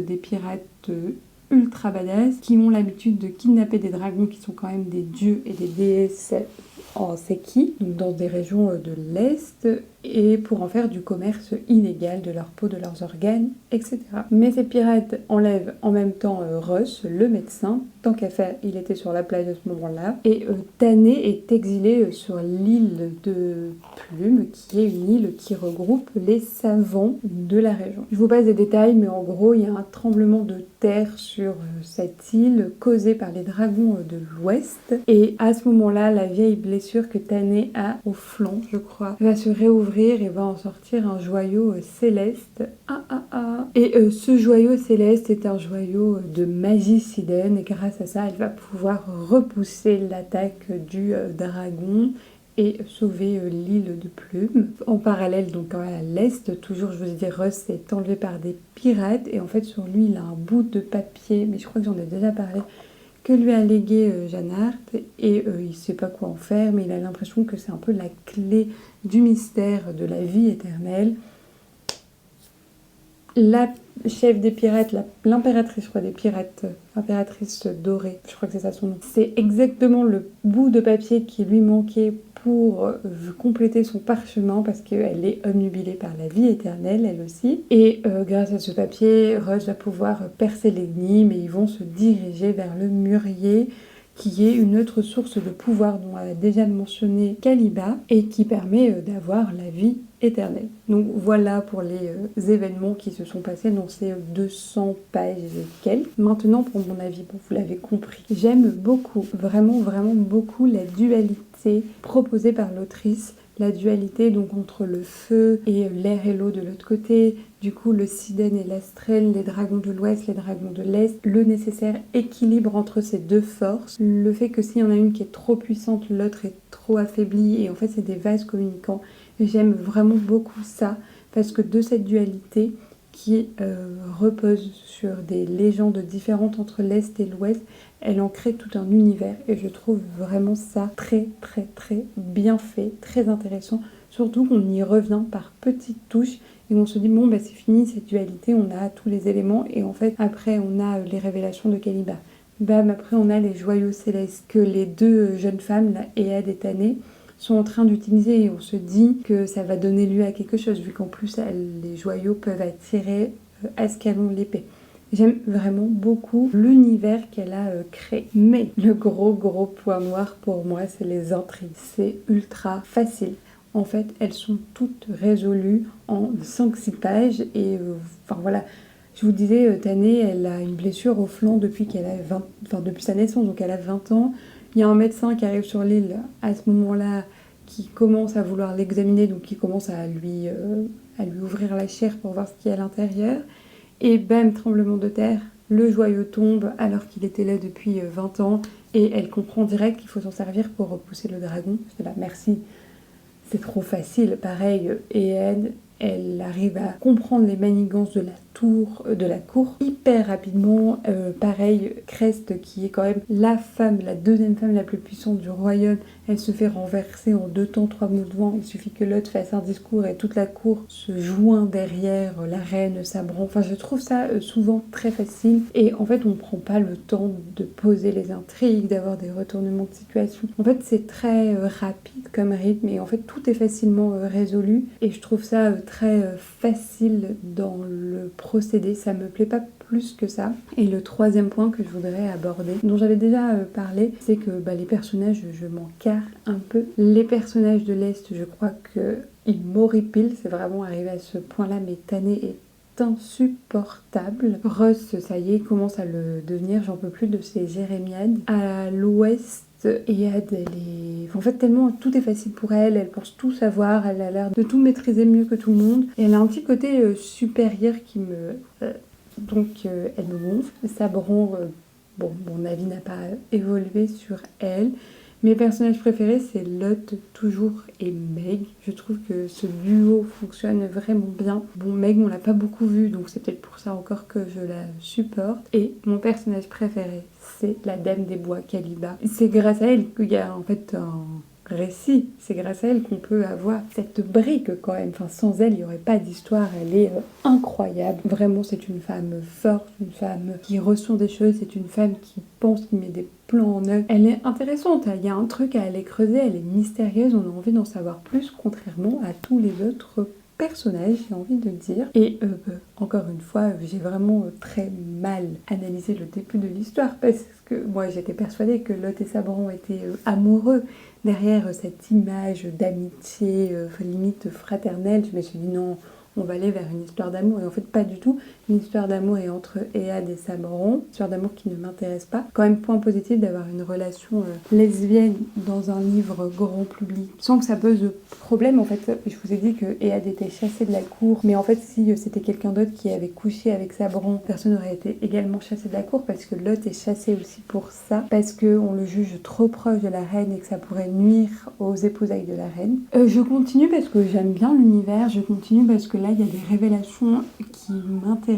ultra badass qui ont l'habitude de kidnapper des dragons qui sont quand même des dieux et des déesses en Seki, donc dans des régions de l'Est, et pour en faire du commerce illégal de leur peau, de leurs organes, etc. Mais ces pirates enlèvent en même temps Russ, le médecin. Tant qu'à faire, il était sur la plage à ce moment-là. Et Tannée est exilé sur l'île de Plume, qui est une île qui regroupe les savants de la région. Je vous passe des détails, mais en gros, il y a un tremblement de terre sur cette île causé par les dragons de l'Ouest. Et à ce moment-là, la vieille blessure que Tannée a au flanc, je crois, va se réouvrir et va en sortir un joyau céleste. Et ce joyau céleste est un joyau de magie Silène, et grâce à ça, elle va pouvoir repousser l'attaque du dragon et sauver l'île de Plume. En parallèle, donc à l'est, toujours, je vous ai dit, Russ est enlevé par des pirates, et en fait, sur lui, il a un bout de papier, mais je crois que j'en ai déjà parlé, que lui a légué Jeanne Hart, et il ne sait pas quoi en faire, mais il a l'impression que c'est un peu la clé du mystère de la vie éternelle. La chef des pirates, l'impératrice, je crois, des pirates, impératrice dorée, je crois que c'est ça son nom, c'est exactement le bout de papier qui lui manquait pour compléter son parchemin, parce qu'elle est omnubilée par la vie éternelle, elle aussi. Et grâce à ce papier, Russ va pouvoir percer l'énigme et ils vont se diriger vers le mûrier, qui est une autre source de pouvoir dont elle a déjà mentionné Kaliba et qui permet d'avoir la vie éternelle. Donc voilà pour les événements qui se sont passés dans ces 200 pages et quelques. Maintenant, pour mon avis, bon, vous l'avez compris, j'aime beaucoup, vraiment beaucoup la dualité proposée par l'autrice. La dualité donc entre le feu et l'air et l'eau de l'autre côté, du coup le Silène et l'Astrène, les dragons de l'ouest, les dragons de l'est, le nécessaire équilibre entre ces deux forces, le fait que s'il y en a une qui est trop puissante, l'autre est trop affaiblie, et en fait c'est des vases communicants. J'aime vraiment beaucoup ça, parce que de cette dualité qui repose sur des légendes différentes entre l'Est et l'Ouest, elle en crée tout un univers, et je trouve vraiment ça très bien fait, très intéressant, surtout qu'on y revient par petites touches et on se dit bon bah c'est fini cette dualité, on a tous les éléments et en fait après on a les révélations de Kaliba. Bam, après on a les joyaux célestes que les deux jeunes femmes, là, Ehad et Tanné, sont en train d'utiliser et on se dit que ça va donner lieu à quelque chose vu qu'en plus les joyaux peuvent attirer Ascalon l'épée. J'aime vraiment beaucoup l'univers qu'elle a créé. Mais le gros point noir pour moi, c'est les intrigues. C'est ultra facile. En fait, elles sont toutes résolues en 5-6 pages. Et enfin voilà, je vous disais, Tanné, elle a une blessure au flanc depuis depuis sa naissance, donc elle a 20 ans. Il y a un médecin qui arrive sur l'île à ce moment-là, qui commence à vouloir l'examiner, donc qui commence à lui ouvrir la chair pour voir ce qu'il y a à l'intérieur. Et bam, tremblement de terre, le joyau tombe alors qu'il était là depuis 20 ans et elle comprend direct qu'il faut s'en servir pour repousser le dragon. Je dis bah merci, c'est trop facile. Pareil, Ehad, elle arrive à comprendre les manigances de la cour hyper rapidement. Pareil, Crest, qui est quand même la deuxième femme la plus puissante du royaume, elle se fait renverser en 2 temps, 3 mouvements. Il suffit que l'autre fasse un discours et toute la cour se joint derrière la reine, Sabran. Enfin, je trouve ça souvent très facile. Et en fait, on ne prend pas le temps de poser les intrigues, d'avoir des retournements de situation. En fait, c'est très rapide comme rythme et en fait, tout est facilement résolu. Et je trouve ça très facile dans le procédé. Ça me plaît pas plus que ça. Et le troisième point que je voudrais aborder, dont j'avais déjà parlé, c'est que les personnages, je m'en carre un peu. Les personnages de l'Est, je crois qu'ils m'horripilent, c'est vraiment arrivé à ce point-là, mais Tanné est insupportable. Ross, ça y est, commence à le devenir, j'en peux plus de ces jérémiades. À l'Ouest, Ehad, en fait tellement tout est facile pour elle, elle pense tout savoir, elle a l'air de tout maîtriser mieux que tout le monde. Et elle a un petit côté supérieur qui me... Donc elle me gonfle. Sabran, mon avis n'a pas évolué sur elle. Mes personnages préférés, c'est Lot, toujours, et Meg. Je trouve que ce duo fonctionne vraiment bien. Bon, Meg, on l'a pas beaucoup vue, donc c'est peut-être pour ça encore que je la supporte. Et mon personnage préféré, c'est la Dame des Bois, Kaliba. C'est grâce à elle qu'il y a en fait un récit. C'est grâce à elle qu'on peut avoir cette brique quand même. Enfin, sans elle, il n'y aurait pas d'histoire. Elle est incroyable. Vraiment, c'est une femme forte, une femme qui ressent des choses. C'est une femme qui pense, qui met des plans en œuvre. Elle est intéressante. Il y a un truc à aller creuser. Elle est mystérieuse. On a envie d'en savoir plus, contrairement à tous les autres personnages, j'ai envie de dire. Et encore une fois, j'ai vraiment très mal analysé le début de l'histoire parce que moi j'étais persuadée que Lot et Sabran étaient amoureux. Derrière cette image d'amitié limite fraternelle, je me suis dit non, on va aller vers une histoire d'amour. Et en fait, pas du tout. Une histoire d'amour est entre Ehad et Sabran. Une histoire d'amour qui ne m'intéresse pas. Quand même, point positif d'avoir une relation lesbienne dans un livre grand public, sans que ça pose problème. En fait, je vous ai dit que Ehad était chassé de la cour. Mais en fait, si c'était quelqu'un d'autre qui avait couché avec Sabran, personne n'aurait été également chassé de la cour parce que Lot est chassé aussi pour ça. Parce qu'on le juge trop proche de la reine et que ça pourrait nuire aux épousailles de la reine. Je continue parce que j'aime bien l'univers. Je continue parce que là, il y a des révélations qui m'intéressent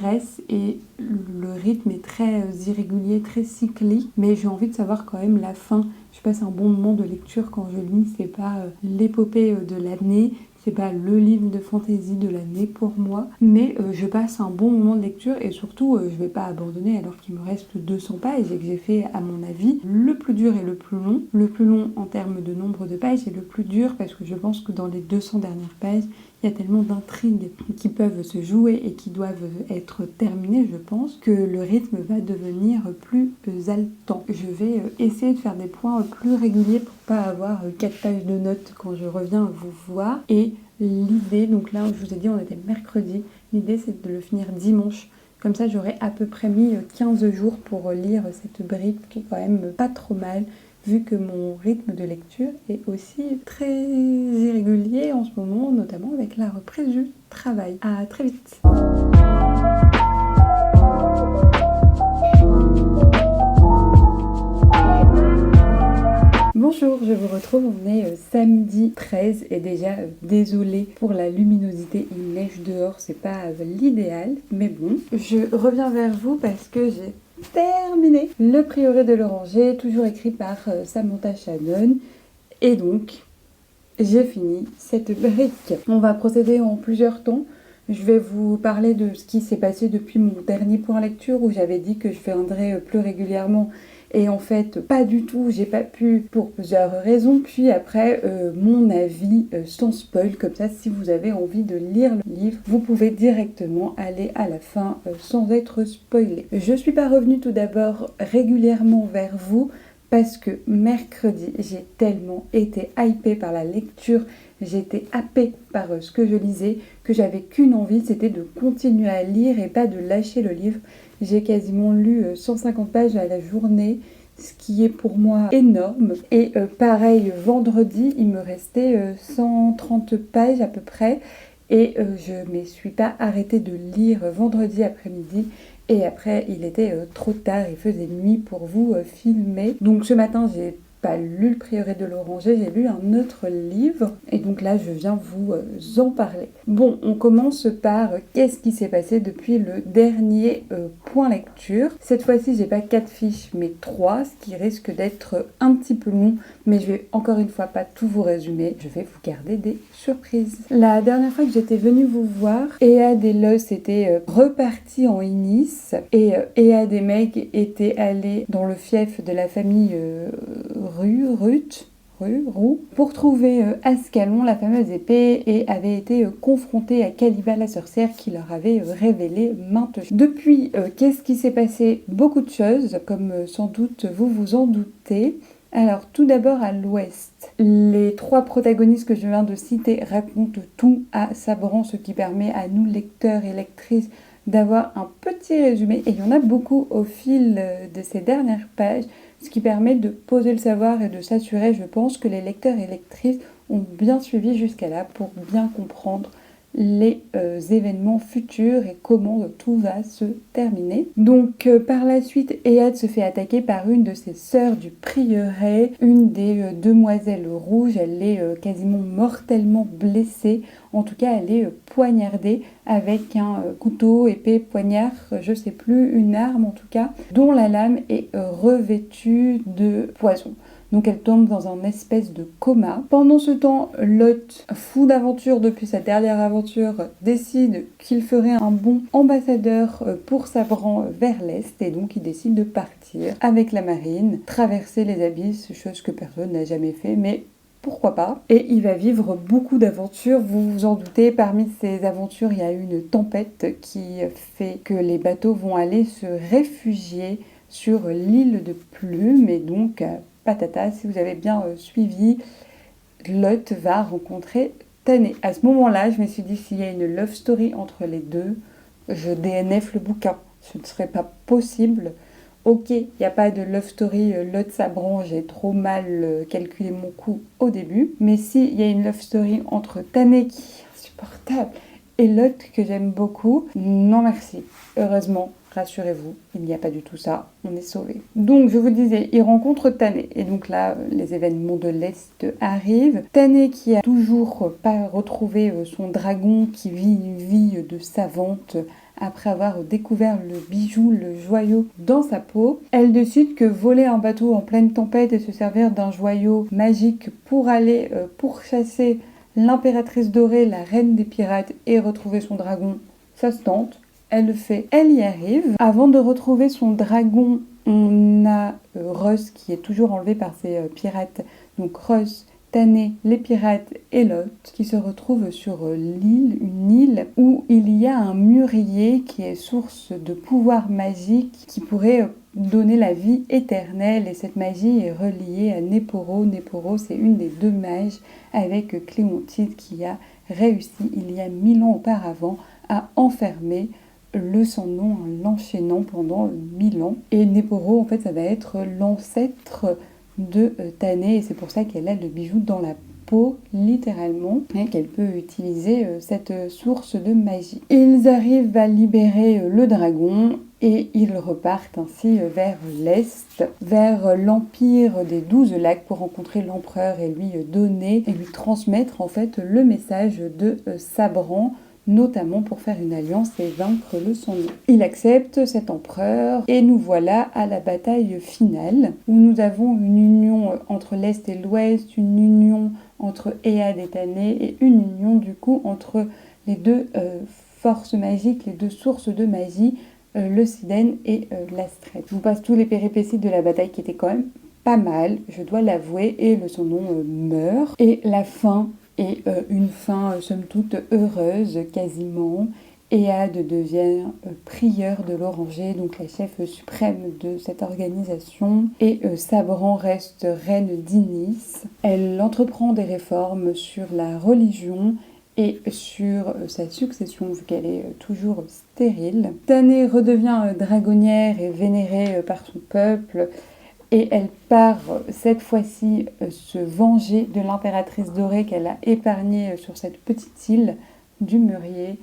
et le rythme est très irrégulier, très cyclique, mais j'ai envie de savoir quand même la fin. Je passe un bon moment de lecture quand je lis, c'est pas l'épopée de l'année, c'est pas le livre de fantasy de l'année pour moi, mais je passe un bon moment de lecture et surtout je vais pas abandonner alors qu'il me reste 200 pages et que j'ai fait à mon avis le plus dur et le plus long en termes de nombre de pages et le plus dur parce que je pense que dans les 200 dernières pages il y a tellement d'intrigues qui peuvent se jouer et qui doivent être terminées, je pense, que le rythme va devenir plus haletant. Je vais essayer de faire des points plus réguliers pour pas avoir 4 pages de notes quand je reviens vous voir. Et l'idée, donc là, je vous ai dit, on était mercredi, l'idée c'est de le finir dimanche. Comme ça, j'aurais à peu près mis 15 jours pour lire cette brique qui est quand même pas trop mal. Vu que mon rythme de lecture est aussi très irrégulier en ce moment, notamment avec la reprise du travail. À très vite. Bonjour, je vous retrouve, on est samedi 13 et déjà désolée pour la luminosité, il neige dehors, c'est pas l'idéal, mais bon. Je reviens vers vous parce que j'ai terminé Le Prieuré de l'Oranger, toujours écrit par Samantha Shannon, et donc j'ai fini cette brique. On va procéder en plusieurs temps. Je vais vous parler de ce qui s'est passé depuis mon dernier point lecture où j'avais dit que je viendrais plus régulièrement. Et en fait, pas du tout, j'ai pas pu pour plusieurs raisons. Puis après, mon avis sans spoil, comme ça, si vous avez envie de lire le livre, vous pouvez directement aller à la fin sans être spoilé. Je suis pas revenue tout d'abord régulièrement vers vous parce que mercredi, j'ai tellement été hypée par la lecture, j'étais happée par ce que je lisais, que j'avais qu'une envie, c'était de continuer à lire et pas de lâcher le livre. J'ai quasiment lu 150 pages à la journée, ce qui est pour moi énorme. Et pareil, vendredi, il me restait 130 pages à peu près. Et je ne me suis pas arrêtée de lire vendredi après-midi. Et après, il était trop tard, il faisait nuit pour vous filmer. Donc ce matin, j'ai pas lu Le Prieuré de l'Oranger, j'ai lu un autre livre et donc là je viens vous en parler. Bon, on commence par qu'est-ce qui s'est passé depuis le dernier point lecture. Cette fois-ci j'ai pas 4 fiches mais 3, ce qui risque d'être un petit peu long, mais je vais encore une fois pas tout vous résumer, je vais vous garder des surprises. La dernière fois que j'étais venue vous voir, Ead et Los étaient repartis en Inis et Ead et Meg étaient allés dans le fief de la famille Roux, pour trouver Ascalon, la fameuse épée, et avait été confrontée à Caliba la sorcière qui leur avait révélé maintes choses. Depuis, qu'est-ce qui s'est passé? Beaucoup de choses, comme sans doute vous vous en doutez. Alors, tout d'abord à l'ouest, les 3 protagonistes que je viens de citer racontent tout à Sabran, ce qui permet à nous, lecteurs et lectrices, d'avoir un petit résumé. Et il y en a beaucoup au fil de ces dernières pages, ce qui permet de poser le savoir et de s'assurer, je pense, que les lecteurs et lectrices ont bien suivi jusqu'à là pour bien comprendre les événements futurs et comment tout va se terminer. Donc par la suite, Ead se fait attaquer par une de ses sœurs du prieuré, une des demoiselles rouges. Elle est quasiment mortellement blessée, en tout cas elle est poignardée avec un couteau, épée, poignard, je sais plus, une arme en tout cas, dont la lame est revêtue de poison. Donc elle tombe dans un espèce de coma. Pendant ce temps, Lot, fou d'aventure depuis sa dernière aventure, décide qu'il ferait un bon ambassadeur pour Sabran vers l'est, et donc il décide de partir avec la marine, traverser les abysses, chose que personne n'a jamais fait, mais pourquoi pas. Et il va vivre beaucoup d'aventures, vous vous en doutez. Parmi ces aventures, il y a une tempête qui fait que les bateaux vont aller se réfugier sur l'île de Plume, et donc patata, si vous avez bien suivi, Lot va rencontrer Tané. À ce moment-là, je me suis dit, s'il y a une love story entre les deux, je DNF le bouquin. Ce ne serait pas possible. Ok, il n'y a pas de love story Lot Sabran, j'ai trop mal calculé mon coup au début. Mais s'il y a une love story entre Tané, qui est insupportable, et Lot, que j'aime beaucoup, non merci. Heureusement, rassurez-vous, il n'y a pas du tout ça, on est sauvés. Donc je vous disais, il rencontre Tané, et donc là, les événements de l'Est arrivent. Tané qui a toujours pas retrouvé son dragon, qui vit une vie de savante, après avoir découvert le bijou, le joyau dans sa peau. Elle décide que voler un bateau en pleine tempête et se servir d'un joyau magique pour aller pourchasser l'impératrice dorée, la reine des pirates, et retrouver son dragon, ça se tente. Elle le fait, elle y arrive. Avant de retrouver son dragon, on a Ross qui est toujours enlevé par ses pirates. Donc Ross, Tané, les pirates et Lot qui se retrouvent sur l'île, une île où il y a un mûrier qui est source de pouvoir magique qui pourrait donner la vie éternelle, et cette magie est reliée à Néporo. Néporo, c'est une des 2 mages avec Cléontide qui a réussi il y a 1000 ans auparavant à enfermer le sans-nom en l'enchaînant pendant 1000 ans. Et Néporo, en fait, ça va être l'ancêtre de Tané, et c'est pour ça qu'elle a le bijou dans la peau, littéralement, et qu'elle peut utiliser cette source de magie. Ils arrivent à libérer le dragon, et ils repartent ainsi vers l'Est, vers l'Empire des 12 lacs, pour rencontrer l'empereur et lui donner et lui transmettre en fait le message de Sabran, notamment pour faire une alliance et vaincre le sans-nom. Il accepte cet empereur, et nous voilà à la bataille finale, où nous avons une union entre l'Est et l'Ouest, une union entre Ead et Tané, et une union du coup entre les deux forces magiques, les deux sources de magie, le Siden et l'Astrée. Je vous passe tous les péripéties de la bataille qui étaient quand même pas mal, je dois l'avouer, et le Son Nom meurt. Et la fin est une fin somme toute heureuse, quasiment. Ead devient prieur de l'Oranger, donc la chef suprême de cette organisation, et Sabran reste reine d'Inis. Elle entreprend des réformes sur la religion et sur sa succession, vu qu'elle est toujours stérile. Tané redevient dragonnière et vénérée par son peuple, et elle part cette fois-ci se venger de l'impératrice dorée qu'elle a épargnée sur cette petite île du Mûrier.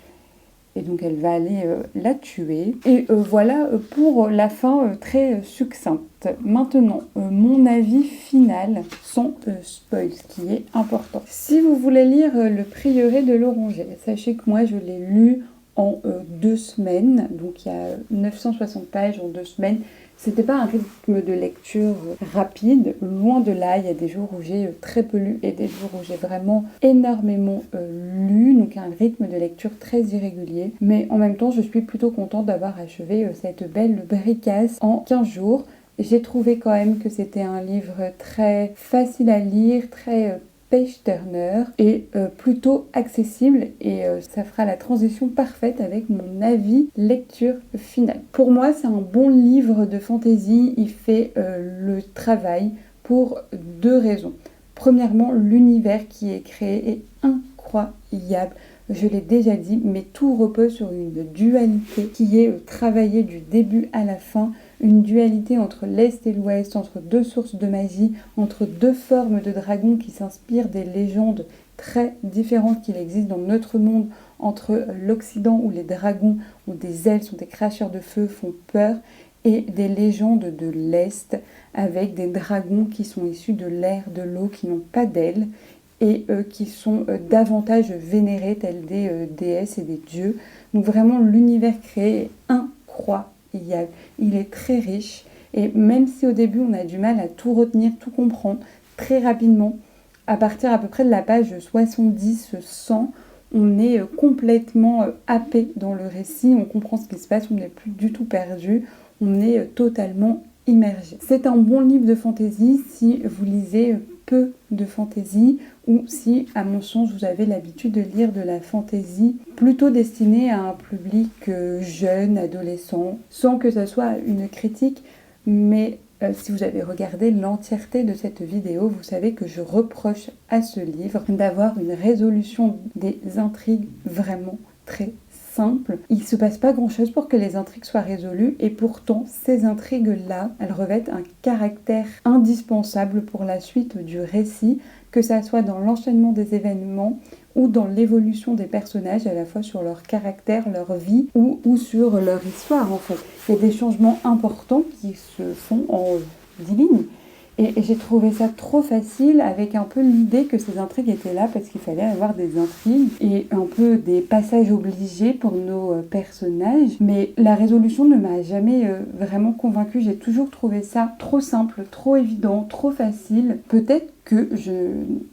Et donc elle va aller la tuer. Et voilà pour la fin très succincte. Maintenant, mon avis final sans spoil, ce qui est important. Si vous voulez lire Le Prieuré de l'Oranger, sachez que moi je l'ai lu en 2 semaines. Donc il y a 960 pages en 2 semaines. C'était pas un rythme de lecture rapide, loin de là. Il y a des jours où j'ai très peu lu et des jours où j'ai vraiment énormément lu, donc un rythme de lecture très irrégulier. Mais en même temps, je suis plutôt contente d'avoir achevé cette belle bricasse en 15 jours. J'ai trouvé quand même que c'était un livre très facile à lire, très page-turner et plutôt accessible, et ça fera la transition parfaite avec mon avis lecture finale. Pour moi, c'est un bon livre de fantasy. Il fait le travail pour 2 raisons. Premièrement, l'univers qui est créé est incroyable. Je l'ai déjà dit, mais tout repose sur une dualité qui est travaillée du début à la fin. Une dualité entre l'Est et l'Ouest, entre 2 sources de magie, entre 2 formes de dragons qui s'inspirent des légendes très différentes qu'il existe dans notre monde, entre l'Occident où les dragons ou des elfes sont des cracheurs de feu, font peur, et des légendes de l'Est avec des dragons qui sont issus de l'air, de l'eau, qui n'ont pas d'ailes et qui sont davantage vénérés tels des déesses et des dieux. Donc vraiment l'univers créé est incroyable. Il est très riche, et même si au début on a du mal à tout retenir, tout comprendre, très rapidement, à partir à peu près de la page 70-100, on est complètement happé dans le récit, on comprend ce qui se passe, on n'est plus du tout perdu, on est totalement immergé. C'est un bon livre de fantasy si vous lisez peu de fantasy, ou si, à mon sens, vous avez l'habitude de lire de la fantasy plutôt destinée à un public jeune, adolescent, sans que ça soit une critique, mais si vous avez regardé l'entièreté de cette vidéo, vous savez que je reproche à ce livre d'avoir une résolution des intrigues vraiment très simple. Il se passe pas grand chose pour que les intrigues soient résolues, et pourtant ces intrigues-là, elles revêtent un caractère indispensable pour la suite du récit, que ça soit dans l'enchaînement des événements ou dans l'évolution des personnages, à la fois sur leur caractère, leur vie ou sur leur histoire en fait. Il y a des changements importants qui se font en 10 lignes. Et j'ai trouvé ça trop facile, avec un peu l'idée que ces intrigues étaient là parce qu'il fallait avoir des intrigues et un peu des passages obligés pour nos personnages. Mais la résolution ne m'a jamais vraiment convaincue. J'ai toujours trouvé ça trop simple, trop évident, trop facile. Peut-être que je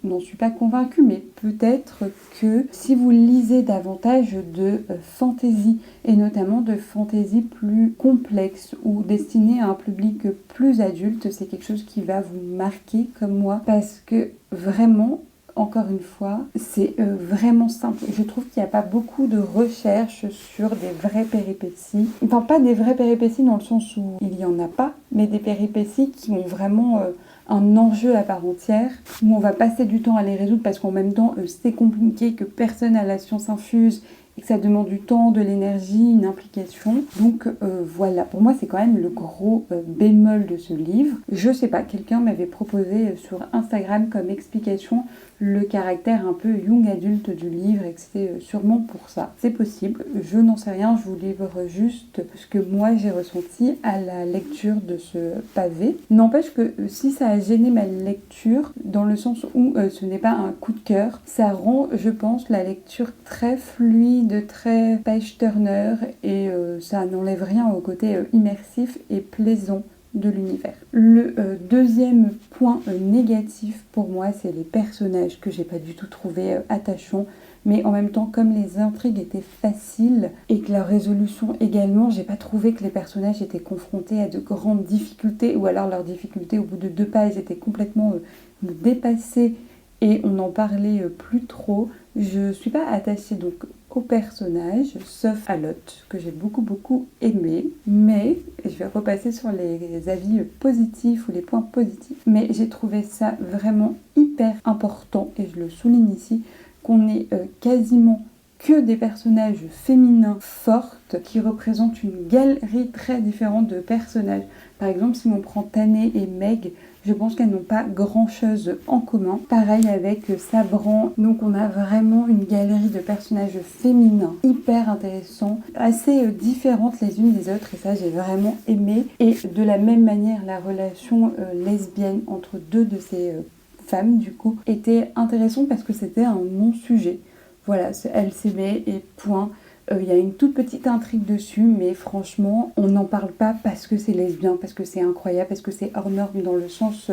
n'en suis pas convaincue, mais peut-être que si vous lisez davantage de fantasy, et notamment de fantasy plus complexe ou destinée à un public plus adulte, c'est quelque chose qui va vous marquer comme moi, parce que vraiment, encore une fois, c'est vraiment simple. Je trouve qu'il n'y a pas beaucoup de recherches sur des vraies péripéties. Enfin, pas des vraies péripéties dans le sens où il n'y en a pas, mais des péripéties qui ont vraiment un enjeu à part entière, où on va passer du temps à les résoudre parce qu'en même temps, c'est compliqué, que personne n'a la science infuse, et que ça demande du temps, de l'énergie, une implication. Donc voilà, pour moi c'est quand même le gros bémol de ce livre. Je sais pas, quelqu'un m'avait proposé sur Instagram comme explication le caractère un peu young adulte du livre, et que c'est sûrement pour ça. C'est possible, je n'en sais rien, je vous livre juste ce que moi j'ai ressenti à la lecture de ce pavé. N'empêche que si ça a gêné ma lecture, dans le sens où ce n'est pas un coup de cœur, ça rend, je pense, la lecture très fluide, très page-turner, et ça n'enlève rien au côté immersif et plaisant de l'univers. Le deuxième point négatif pour moi, c'est les personnages que j'ai pas du tout trouvé attachants. Mais en même temps, comme les intrigues étaient faciles et que la résolution également, j'ai pas trouvé que les personnages étaient confrontés à de grandes difficultés, ou alors leurs difficultés au bout de 2 pages étaient complètement dépassées et on n'en parlait plus trop. Je suis pas attachée donc aux personnages, sauf à Lot, que j'ai beaucoup aimé. Mais, je vais repasser sur les avis positifs ou les points positifs, mais j'ai trouvé ça vraiment hyper important, et je le souligne ici, qu'on ait quasiment que des personnages féminins fortes qui représentent une galerie très différente de personnages. Par exemple, si on prend Tané et Meg, je pense qu'elles n'ont pas grand-chose en commun. Pareil avec Sabran. Donc on a vraiment une galerie de personnages féminins hyper intéressants, assez différentes les unes des autres, et ça j'ai vraiment aimé. Et de la même manière, la relation lesbienne entre deux de ces femmes du coup était intéressante parce que c'était un non-sujet. Voilà, elle s'aimait et point. Il y a une toute petite intrigue dessus, mais franchement, on n'en parle pas parce que c'est lesbien, parce que c'est incroyable, parce que c'est hors norme dans le sens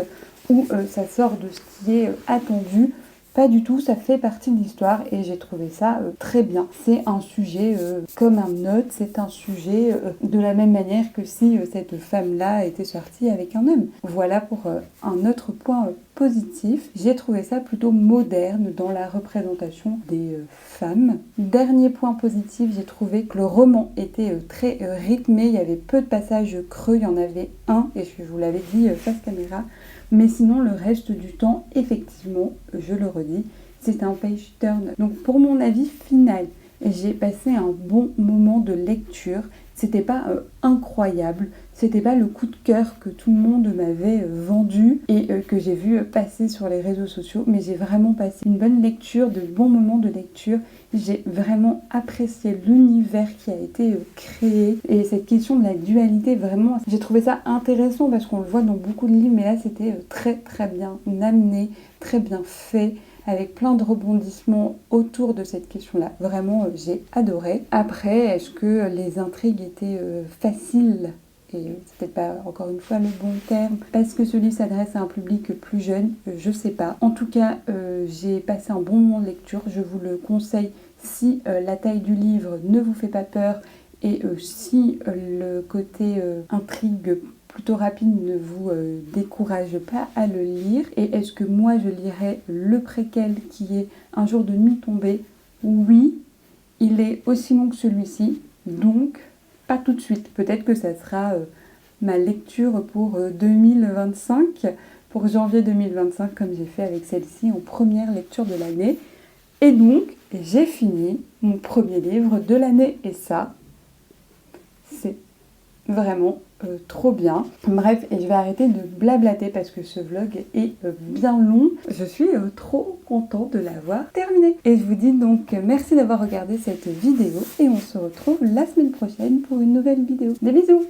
où ça sort de ce qui est attendu. Pas du tout, ça fait partie de l'histoire et j'ai trouvé ça très bien. C'est un sujet comme un autre, c'est un sujet de la même manière que si cette femme-là était sortie avec un homme. Voilà pour un autre point positif. J'ai trouvé ça plutôt moderne dans la représentation des femmes. Dernier point positif, j'ai trouvé que le roman était très rythmé, il y avait peu de passages creux, il y en avait un, et je vous l'avais dit face caméra. Mais sinon, le reste du temps, effectivement, je le redis, c'est un page turn. Donc pour mon avis final, j'ai passé un bon moment de lecture. C'était pas incroyable, c'était pas le coup de cœur que tout le monde m'avait vendu et que j'ai vu passer sur les réseaux sociaux, mais j'ai vraiment passé une bonne lecture, de bons moments de lecture. J'ai vraiment apprécié l'univers qui a été créé et cette question de la dualité, vraiment, j'ai trouvé ça intéressant parce qu'on le voit dans beaucoup de livres, mais là c'était très bien amené, très bien fait, avec plein de rebondissements autour de cette question-là. Vraiment, j'ai adoré. Après, est-ce que les intrigues étaient faciles ? Et c'est peut-être pas encore une fois le bon terme, parce que ce livre s'adresse à un public plus jeune, je sais pas. En tout cas, j'ai passé un bon moment de lecture, je vous le conseille si la taille du livre ne vous fait pas peur et si le côté intrigue plutôt rapide ne vous décourage pas à le lire. Et est-ce que moi je lirais le préquel qui est Un jour de nuit tombée ? Oui, il est aussi long que celui-ci, donc pas tout de suite. Peut-être que ça sera ma lecture pour 2025, pour janvier 2025, comme j'ai fait avec celle-ci en première lecture de l'année. Et donc, j'ai fini mon premier livre de l'année, et ça, c'est vraiment trop bien. Bref, et je vais arrêter de blablater parce que ce vlog est bien long. Je suis trop contente de l'avoir terminé. Et je vous dis donc merci d'avoir regardé cette vidéo et on se retrouve la semaine prochaine pour une nouvelle vidéo. Des bisous!